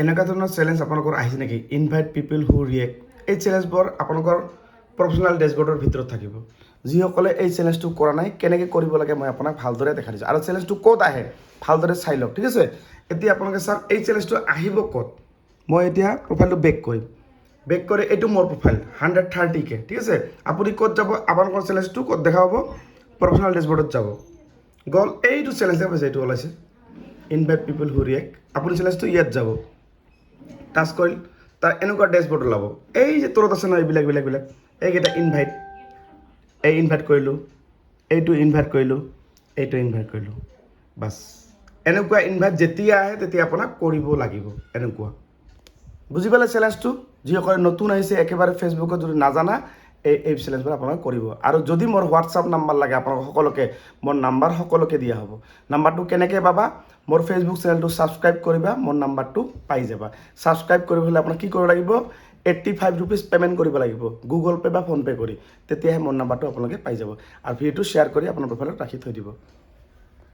এনেকুৱা ধৰণৰ চেলেঞ্জ আপোনালোকৰ আহিছে নেকি? Invite people who react. এই চেলেঞ্জবোৰ আপোনালোকৰ প্ৰফেশ্যনেল ডেছবৰ্ডৰ ভিতৰত থাকিব। যিসকলে এই চেলেঞ্জটো কৰা নাই, কেনেকৈ কৰিব লাগে মই আপোনাক ভালদৰে দেখাই দিছোঁ। আৰু চেলেঞ্জটো ক'ত আহে ভালদৰে চাই লওক, ঠিক আছে? এতিয়া আপোনালোকে চাওক এই চেলেঞ্জটো আহিব ক'ত। মই এতিয়া প্ৰফাইলটো বেক কৰিম। বেক কৰি এইটো মোৰ প্ৰফাইল 130K, ঠিক আছে? আপুনি ক'ত যাব? আপোনালোকৰ চেলেঞ্জটো ক'ত দেখা পাব? প্ৰফেশ্যনেল ডেছবৰ্ডত যাব। গ'ল, এইটো চেলেঞ্জে পাইছে, এইটো ওলাইছে ইনভাইট পিপল হু ৰিয়েক্ট। আপুনি চেলেঞ্জটো ইয়াত যাব, টাচ কৰিল, তাৰ এনেকুৱা ডেছবৰ্ড ওলাব। এই যে তলত আছে ন এইবিলাক এইকেইটা ইনভাইট, এই ইনভাইট কৰিলোঁ, এইটো ইনভাইট কৰিলোঁ, এইটো ইনভাইট কৰিলোঁ, বাছ। এনেকুৱা ইনভাইট যেতিয়া আহে তেতিয়া আপোনাক কৰিব লাগিব। এনেকুৱা বুজি পালে চেলেঞ্জটো? যিসকলে নতুন আহিছে একেবাৰে ফেচবুকত যদি নাজানা, এই চেলেঞ্জবোৰ আপোনালোকে কৰিব। আৰু যদি মোৰ হোৱাটছআপ নাম্বাৰ লাগে আপোনালোক সকলোকে, মোৰ নাম্বাৰ সকলোকে দিয়া হ'ব। নাম্বাৰটো কেনেকৈ পাবা? মোৰ ফেচবুক চেনেলটো ছাবস্ক্ৰাইব কৰিবা, মোৰ নাম্বাৰটো পাই যাবা। ছাবস্ক্ৰাইব কৰিবলৈ আপোনাক কি কৰিব লাগিব? 85 ৰুপিজ পে'মেণ্ট কৰিব লাগিব, গুগল পে' বা ফোনপে' কৰি। তেতিয়াহে মোৰ নাম্বাৰটো আপোনালোকে পাই যাব। আৰু ভিডিঅ'টো শ্বেয়াৰ কৰি আপোনাৰ প্ৰফাইলত ৰাখি থৈ দিব।